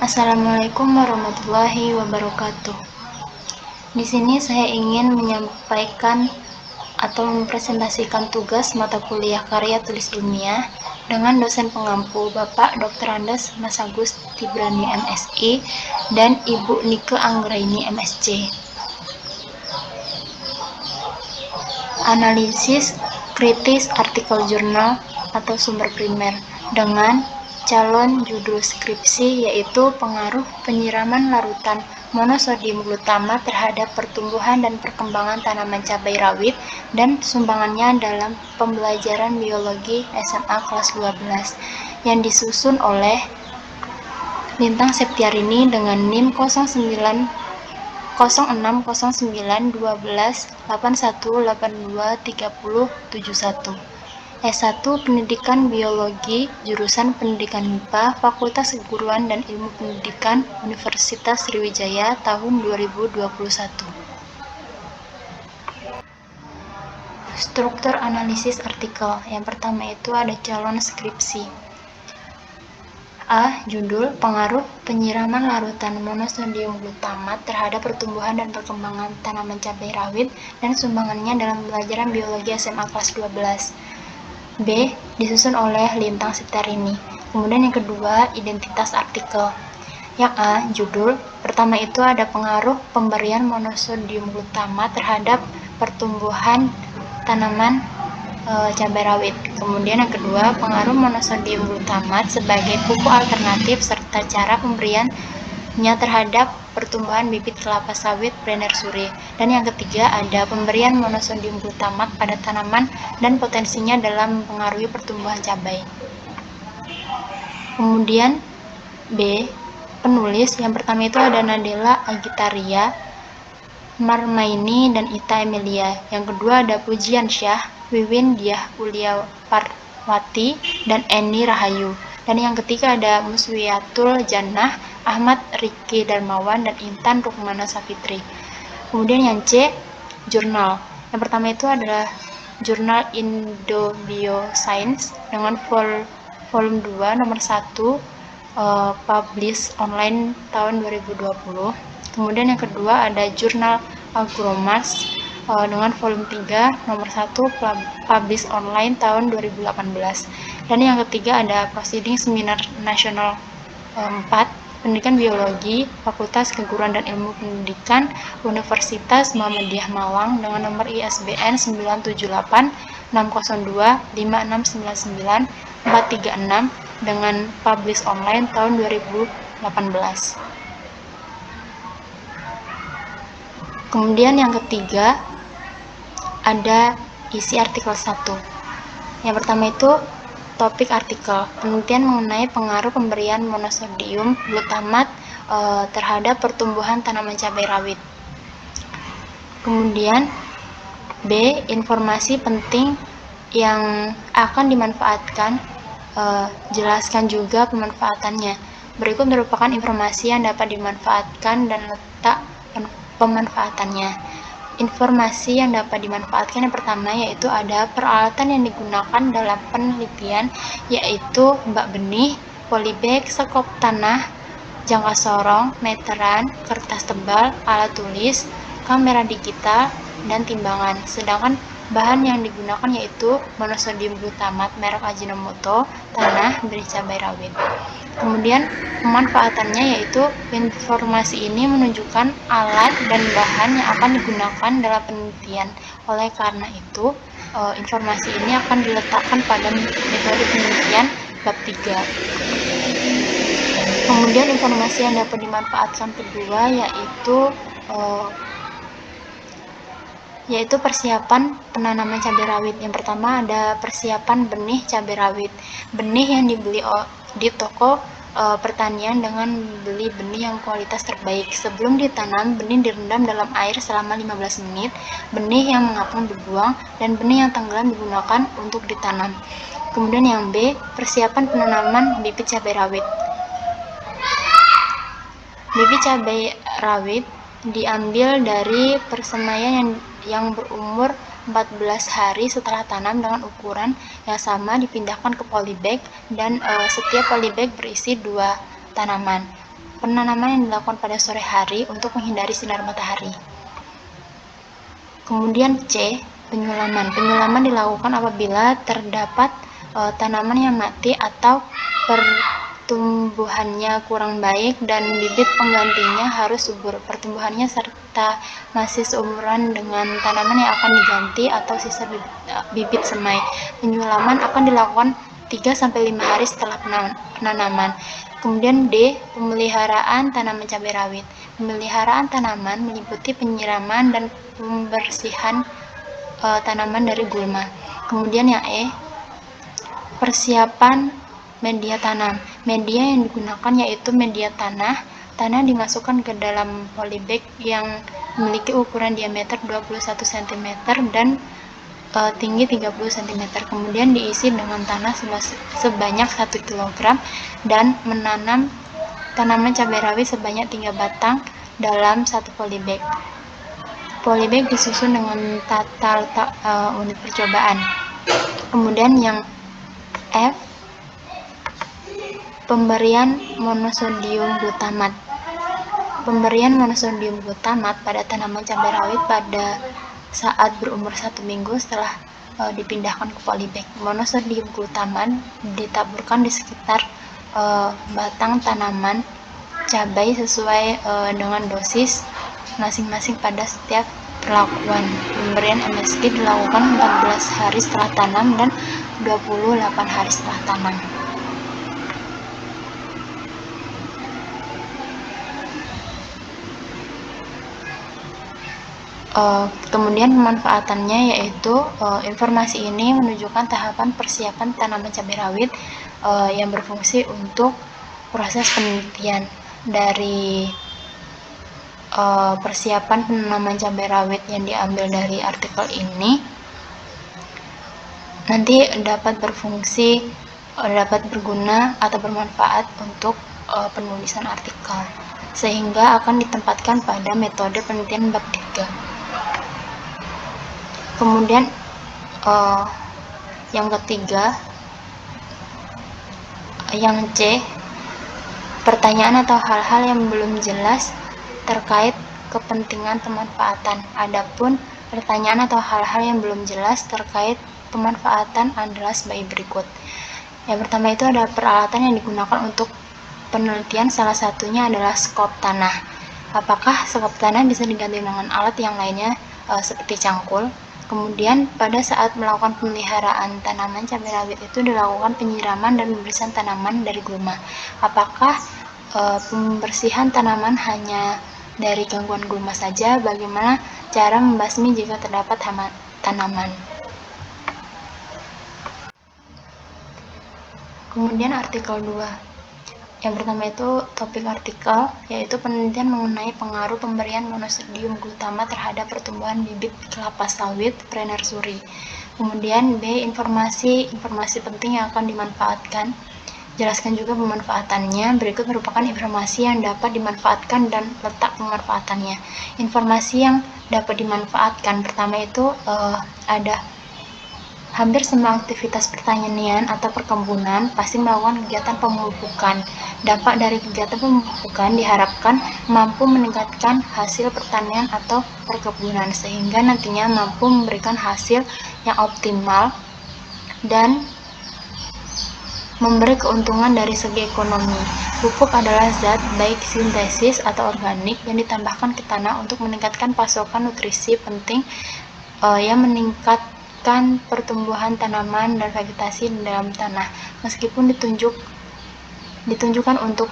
Assalamualaikum warahmatullahi wabarakatuh. Di sini saya ingin menyampaikan atau mempresentasikan tugas mata kuliah karya tulis ilmiah dengan dosen pengampu Bapak Dr. Andes Mas Agus Tibrani MSI dan Ibu Nike Anggraini MSc. Analisis kritis artikel jurnal atau sumber primer dengan calon judul skripsi yaitu pengaruh penyiraman larutan monosodium glutamat terhadap pertumbuhan dan perkembangan tanaman cabai rawit dan sumbangannya dalam pembelajaran biologi SMA kelas 12 yang disusun oleh Lintang Septiarini dengan NIM 06911281823071. S1 Pendidikan Biologi, jurusan Pendidikan MIPA, Fakultas Keguruan dan Ilmu Pendidikan, Universitas Sriwijaya, tahun 2021. Struktur analisis artikel. Yang pertama itu ada calon skripsi. A. Judul: Pengaruh penyiraman larutan monosodium glutamat terhadap pertumbuhan dan perkembangan tanaman cabai rawit dan sumbangannya dalam pembelajaran biologi SMA kelas 12. B. Disusun oleh Lintang Septiarini. Kemudian yang kedua, identitas artikel. Yang A. Judul. Pertama itu ada pengaruh pemberian monosodium glutamat terhadap pertumbuhan tanaman cabai rawit. Kemudian yang kedua, pengaruh monosodium glutamat sebagai pupuk alternatif serta cara pemberiannya terhadap pertumbuhan bibit kelapa sawit Brenner Suri. Dan yang ketiga, ada pemberian monosodium glutamat pada tanaman dan potensinya dalam mempengaruhi pertumbuhan cabai. Kemudian B. Penulis. Yang pertama itu ada Nadella Agitaria, Marmaini dan Ita Emilia. Yang kedua ada Pujian Syah, Wiwin Diah Uliaparwati dan Eni Rahayu. Dan yang ketiga ada Muswiyatul Jannah, Ahmad Riki Darmawan dan Intan Rukmana Safitri. Kemudian yang C, jurnal. Yang pertama itu adalah jurnal Indobioscience dengan volume 2 nomor 1 publish online tahun 2020. Kemudian yang kedua ada jurnal Agromars dengan volume 3 nomor 1 publish online tahun 2018. Dan yang ketiga ada Proceeding Seminar Nasional 4 Pendidikan Biologi Fakultas Keguruan dan Ilmu Pendidikan Universitas Muhammadiyah Malang dengan nomor ISBN 978-602-5699436 dengan publish online tahun 2018. Kemudian yang ketiga ada isi artikel 1. Yang pertama itu topik artikel, penelitian mengenai pengaruh pemberian monosodium glutamat terhadap pertumbuhan tanaman cabai rawit. Kemudian B. Informasi penting yang akan dimanfaatkan, jelaskan juga pemanfaatannya. Berikut merupakan informasi yang dapat dimanfaatkan dan letak pemanfaatannya. Informasi yang dapat dimanfaatkan yang pertama yaitu ada peralatan yang digunakan dalam penelitian, yaitu bak benih, polybag, sekop tanah, jangka sorong, meteran, kertas tebal, alat tulis, kamera digital, dan timbangan. Sedangkan bahan yang digunakan yaitu monosodium glutamat merek Ajinomoto, tanah, beri cabai rawit. Kemudian pemanfaatannya yaitu informasi ini menunjukkan alat dan bahan yang akan digunakan dalam penelitian. Oleh karena itu, informasi ini akan diletakkan pada metode penelitian bab 3. Kemudian informasi yang dapat dimanfaatkan kedua yaitu persiapan penanaman cabai rawit. Yang pertama ada persiapan benih cabai rawit. Benih yang dibeli di toko pertanian dengan beli benih yang kualitas terbaik. Sebelum ditanam, benih direndam dalam air selama 15 menit. Benih yang mengapung dibuang dan benih yang tenggelam digunakan untuk ditanam. Kemudian yang B, persiapan penanaman bibit cabai rawit. Bibit cabai rawit diambil dari persemaian yang berumur 14 hari setelah tanam dengan ukuran yang sama, dipindahkan ke polybag dan setiap polybag berisi 2 tanaman. penanaman yang dilakukan pada sore hari untuk menghindari sinar matahari. Kemudian C, penyulaman. Penyulaman dilakukan apabila terdapat tanaman yang mati atau pertumbuhannya kurang baik dan bibit penggantinya harus subur. Pertumbuhannya serta masih seumuran dengan tanaman yang akan diganti atau sisa bibit semai. Penyulaman akan dilakukan 3-5 hari setelah penanaman. Kemudian D, pemeliharaan tanaman cabai rawit. Pemeliharaan tanaman meliputi penyiraman dan pembersihan tanaman dari gulma. Kemudian yang E, persiapan media tanam. Media yang digunakan yaitu media tanah. Tanah dimasukkan ke dalam polybag yang memiliki ukuran diameter 21 cm dan tinggi 30 cm. Kemudian diisi dengan tanah sebanyak 1 kg dan menanam tanaman cabai rawit sebanyak 3 batang dalam satu polybag. Polybag disusun dengan tata letak unit percobaan. Kemudian yang F, pemberian monosodium glutamat. Pemberian monosodium glutamat pada tanaman cabai rawit pada saat berumur 1 minggu setelah dipindahkan ke polybag. Monosodium glutamat ditaburkan di sekitar batang tanaman cabai sesuai dengan dosis masing-masing pada setiap perlakuan. Pemberian MSG dilakukan 14 hari setelah tanam dan 28 hari setelah tanam. Kemudian pemanfaatannya yaitu informasi ini menunjukkan tahapan persiapan tanaman cabai rawit yang berfungsi untuk proses penelitian. Dari persiapan penanaman cabai rawit yang diambil dari artikel ini nanti dapat berfungsi, dapat berguna atau bermanfaat untuk penulisan artikel, sehingga akan ditempatkan pada metode penelitian bab 3. Kemudian yang ketiga, yang C, pertanyaan atau hal-hal yang belum jelas terkait kepentingan pemanfaatan. Adapun pertanyaan atau hal-hal yang belum jelas terkait pemanfaatan adalah sebagai berikut. Yang pertama itu ada peralatan yang digunakan untuk penelitian, salah satunya adalah skop tanah. Apakah skop tanah bisa diganti dengan alat yang lainnya seperti cangkul? Kemudian pada saat melakukan pemeliharaan tanaman cabai rawit itu dilakukan penyiraman dan pembersihan tanaman dari gulma. Apakah pembersihan tanaman hanya dari gangguan gulma saja? Bagaimana cara membasmi jika terdapat hama tanaman? Kemudian artikel 2. Yang pertama itu topik artikel, yaitu penelitian mengenai pengaruh pemberian monosodium glutamat terhadap pertumbuhan bibit kelapa sawit pre-nursery. Kemudian B, informasi penting yang akan dimanfaatkan. Jelaskan juga pemanfaatannya. Berikut merupakan informasi yang dapat dimanfaatkan dan letak pemanfaatannya. Informasi yang dapat dimanfaatkan, pertama itu ada hampir semua aktivitas pertanian atau perkebunan pasti melakukan kegiatan pemupukan. Dampak dari kegiatan pemupukan diharapkan mampu meningkatkan hasil pertanian atau perkebunan, sehingga nantinya mampu memberikan hasil yang optimal dan memberi keuntungan dari segi ekonomi. Pupuk adalah zat baik sintesis atau organik yang ditambahkan ke tanah untuk meningkatkan pasokan nutrisi penting yang meningkatkan pertumbuhan tanaman dan vegetasi di dalam tanah. Meskipun ditunjukkan untuk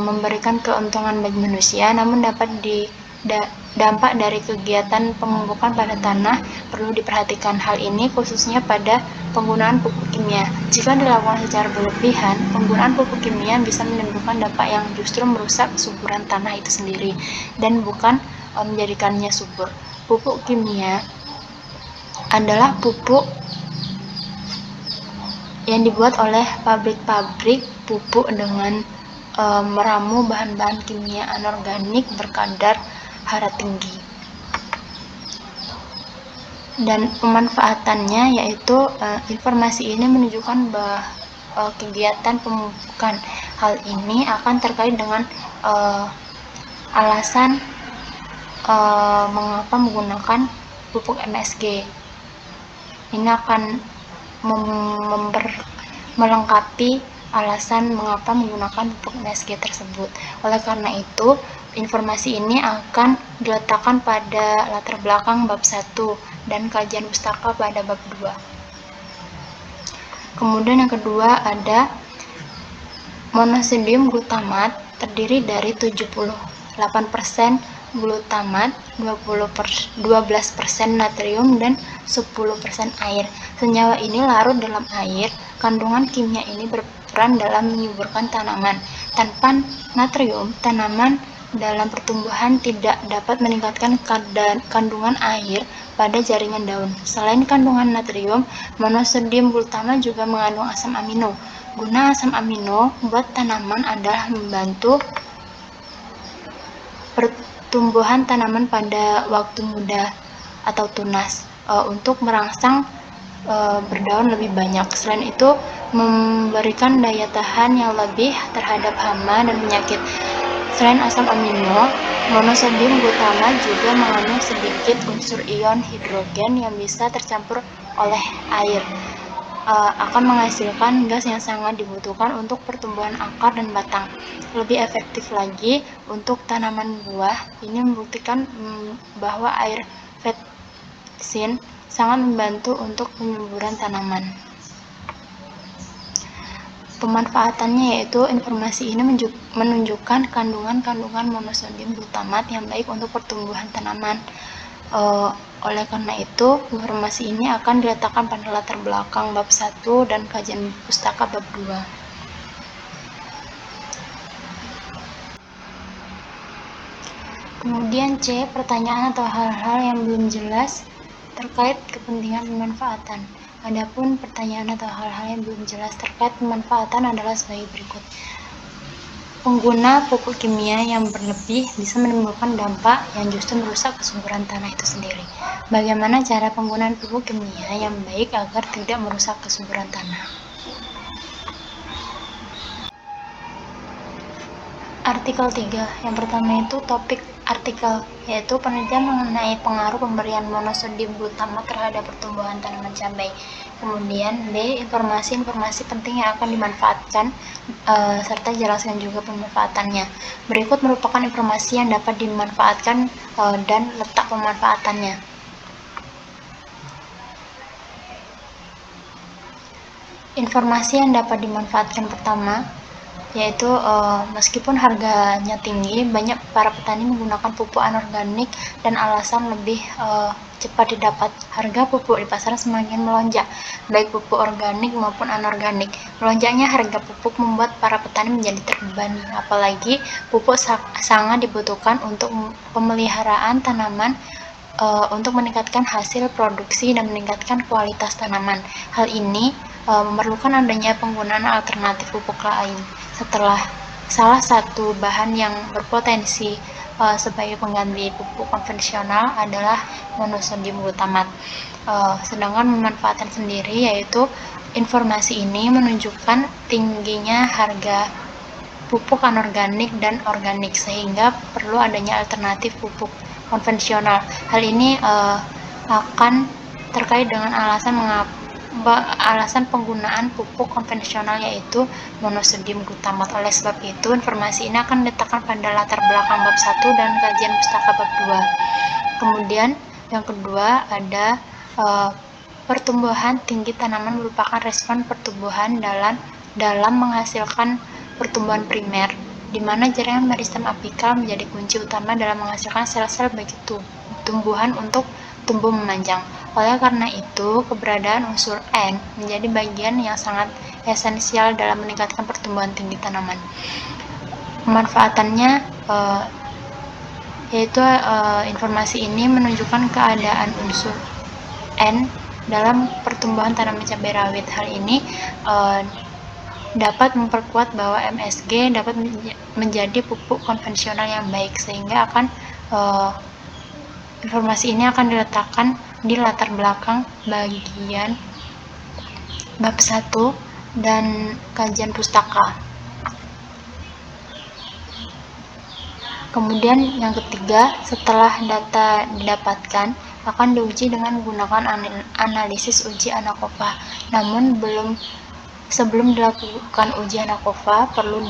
memberikan keuntungan bagi manusia, namun dampak dari kegiatan pemupukan pada tanah perlu diperhatikan. Hal ini khususnya pada penggunaan pupuk kimia. Jika dilakukan secara berlebihan, penggunaan pupuk kimia bisa menimbulkan dampak yang justru merusak kesuburan tanah itu sendiri dan bukan menjadikannya subur. Pupuk kimia adalah pupuk yang dibuat oleh pabrik-pabrik pupuk dengan meramu bahan-bahan kimia anorganik berkadar hara tinggi. Dan pemanfaatannya yaitu informasi ini menunjukkan kegiatan pemupukan. Hal ini akan terkait dengan alasan mengapa menggunakan pupuk MSG. Ini akan melengkapi alasan mengapa menggunakan pupuk MSG tersebut. Oleh karena itu, informasi ini akan diletakkan pada latar belakang bab 1 dan kajian pustaka pada bab 2. Kemudian yang kedua ada monosodium glutamat terdiri dari 78% glutamat, 12% natrium, dan 10% air. Senyawa ini larut dalam air. Kandungan kimia ini berperan dalam menyuburkan tanaman. Tanpa natrium, tanaman dalam pertumbuhan tidak dapat meningkatkan kandungan air pada jaringan daun. Selain kandungan natrium, monosodium glutamat juga mengandung asam amino. Guna asam amino buat tanaman adalah membantu pertumbuhan tanaman pada waktu muda atau tunas untuk merangsang berdaun lebih banyak. Selain itu, memberikan daya tahan yang lebih terhadap hama dan penyakit. Selain asam amino, monosodium glutamat juga mengandung sedikit unsur ion hidrogen yang bisa tercampur oleh air. Akan menghasilkan gas yang sangat dibutuhkan untuk pertumbuhan akar dan batang. Lebih efektif lagi untuk tanaman buah, ini membuktikan bahwa air vetsin sangat membantu untuk penyuburan tanaman. Pemanfaatannya yaitu informasi ini menunjukkan kandungan monosodium glutamat yang baik untuk pertumbuhan tanaman. Oleh karena itu, informasi ini akan diletakkan pada latar belakang bab 1 dan kajian pustaka bab 2. Kemudian C, pertanyaan atau hal-hal yang belum jelas terkait kepentingan pemanfaatan. Adapun pertanyaan atau hal-hal yang belum jelas terkait pemanfaatan adalah sebagai berikut. Pengguna pupuk kimia yang berlebih bisa menimbulkan dampak yang justru merusak kesuburan tanah itu sendiri. Bagaimana cara penggunaan pupuk kimia yang baik agar tidak merusak kesuburan tanah? Artikel 3. Yang pertama itu topik artikel, yaitu penelitian mengenai pengaruh pemberian monosodium glutamat terhadap pertumbuhan tanaman cabai. Kemudian B, informasi-informasi penting yang akan dimanfaatkan serta jelaskan juga pemanfaatannya. Berikut merupakan informasi yang dapat dimanfaatkan dan letak pemanfaatannya. Informasi yang dapat dimanfaatkan pertama yaitu meskipun harganya tinggi, banyak para petani menggunakan pupuk anorganik dan alasan lebih cepat didapat. Harga pupuk di pasaran semakin melonjak, baik pupuk organik maupun anorganik. Melonjaknya harga pupuk membuat para petani menjadi terbebani, apalagi pupuk sangat dibutuhkan untuk pemeliharaan tanaman untuk meningkatkan hasil produksi dan meningkatkan kualitas tanaman. Hal ini memerlukan adanya penggunaan alternatif pupuk lain. Setelah salah satu bahan yang berpotensi sebagai pengganti pupuk konvensional adalah monosodium glutamat. Sedangkan pemanfaatan sendiri yaitu informasi ini menunjukkan tingginya harga pupuk anorganik dan organik sehingga perlu adanya alternatif pupuk konvensional. Hal ini akan terkait dengan alasan penggunaan pupuk konvensional yaitu monosodium glutamat. Oleh sebab itu, informasi ini akan diletakkan pada latar belakang bab 1 dan kajian pustaka bab 2. Kemudian yang kedua ada pertumbuhan tinggi tanaman merupakan respon pertumbuhan dalam menghasilkan pertumbuhan primer, di mana jaringan meristem apikal menjadi kunci utama dalam menghasilkan sel-sel bagi tumbuhan untuk tumbuh memanjang. Oleh karena itu, keberadaan unsur N menjadi bagian yang sangat esensial dalam meningkatkan pertumbuhan tinggi tanaman. Pemanfaatannya yaitu informasi ini menunjukkan keadaan unsur N dalam pertumbuhan tanaman cabai rawit. Hal ini dapat memperkuat bahwa MSG dapat menjadi pupuk konvensional yang baik, sehingga informasi ini akan diletakkan di latar belakang bagian bab 1 dan kajian pustaka. Kemudian yang ketiga, setelah data didapatkan, akan diuji dengan menggunakan analisis uji ANACOVA. Namun sebelum dilakukan uji ANACOVA, perlu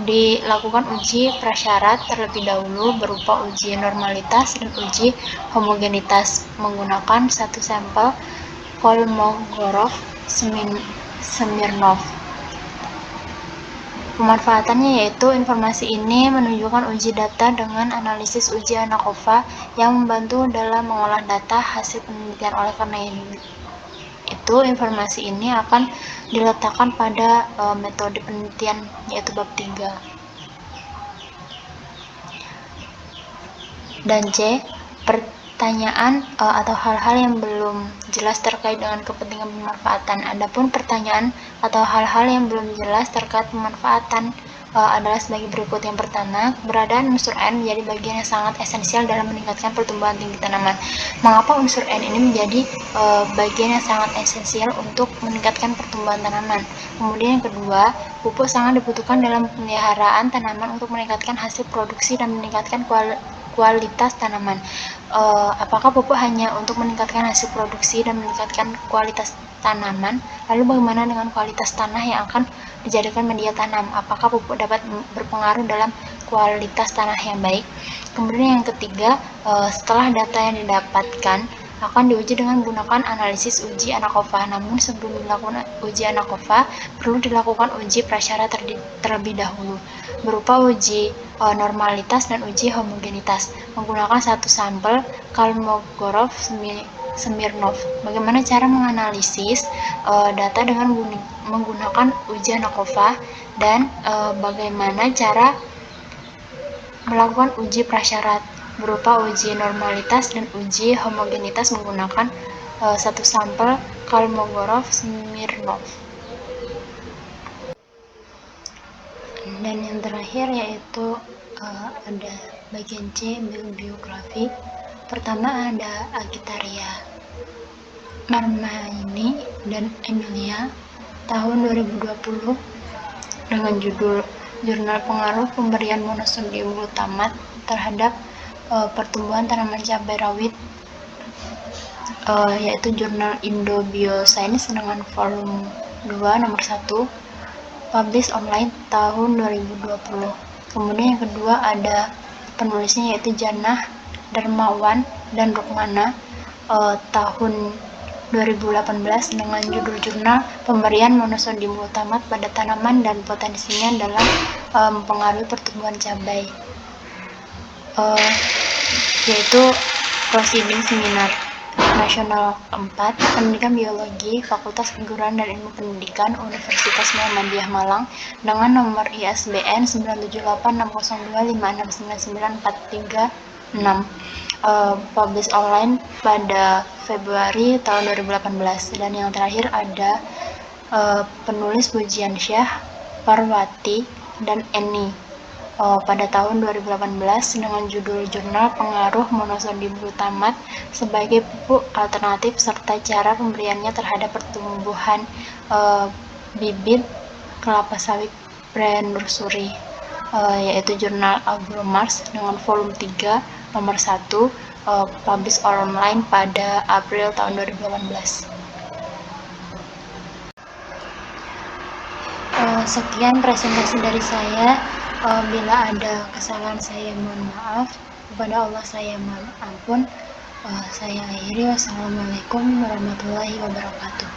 dilakukan uji prasyarat terlebih dahulu berupa uji normalitas dan uji homogenitas menggunakan satu sampel Kolmogorov-Smirnov. Pemanfaatannya yaitu informasi ini menunjukkan uji data dengan analisis uji ANACOVA yang membantu dalam mengolah data hasil penelitian. Oleh karena itu, informasi ini akan diletakkan pada metode penelitian yaitu bab 3. Dan C, pertanyaan atau hal-hal yang belum jelas terkait dengan kepentingan pemanfaatan. Adapun pertanyaan atau hal-hal yang belum jelas terkait pemanfaatan adalah sebagai berikut. Yang pertama, keberadaan unsur N menjadi bagian yang sangat esensial dalam meningkatkan pertumbuhan tinggi tanaman. Mengapa unsur N ini menjadi bagian yang sangat esensial untuk meningkatkan pertumbuhan tanaman? Kemudian yang kedua, pupuk sangat dibutuhkan dalam pemeliharaan tanaman untuk meningkatkan hasil produksi dan meningkatkan kualitas tanaman. Apakah pupuk hanya untuk meningkatkan hasil produksi dan meningkatkan kualitas tanaman? Lalu bagaimana dengan kualitas tanah yang akan dijadikan media tanam? Apakah pupuk dapat berpengaruh dalam kualitas tanah yang baik? Kemudian yang ketiga, setelah data yang didapatkan akan diuji dengan menggunakan analisis uji ANACOVA. Namun sebelum dilakukan uji ANACOVA, perlu dilakukan uji prasyarat terlebih dahulu berupa uji normalitas dan uji homogenitas menggunakan satu sampel Kolmogorov-Smirnov. Bagaimana cara menganalisis data dengan menggunakan uji ANACOVA dan bagaimana cara melakukan uji prasyarat berupa uji normalitas dan uji homogenitas menggunakan satu sampel Kolmogorov-Smirnov. Dan yang terakhir yaitu ada bagian C, biografi. Pertama ada Agitaria Marmaini dan Emilia tahun 2020 dengan judul Jurnal Pengaruh Pemberian Monosodium Glutamat terhadap pertumbuhan tanaman cabai rawit, yaitu jurnal Indo Bioscience dengan volume 2 nomor 1, publish online tahun 2020. Kemudian yang kedua ada penulisnya yaitu Janah Darmawan dan Rukmana tahun 2018 dengan judul Jurnal Pemberian Monosodium Glutamat pada Tanaman dan Potensinya dalam Mempengaruhi Pertumbuhan Cabai, yaitu Proceeding Seminar Nasional 4 Pendidikan Biologi Fakultas Keguruan dan Ilmu Pendidikan Universitas Muhammadiyah Malang dengan nomor ISBN 9786125699436, publish online pada Februari tahun 2018. Dan yang terakhir ada penulis Pujiansyah, Parwati, dan Eni pada tahun 2018 dengan judul Jurnal Pengaruh Monosodium Glutamat sebagai pupuk alternatif serta cara pemberiannya terhadap pertumbuhan bibit kelapa sawit pre-nursery, yaitu jurnal Agromars dengan volume 3 nomor 1, publish online pada April tahun 2018. Sekian presentasi dari saya. Bila ada kesalahan saya mohon maaf, kepada Allah saya mohon ampun. Saya akhiri. Wassalamualaikum warahmatullahi wabarakatuh.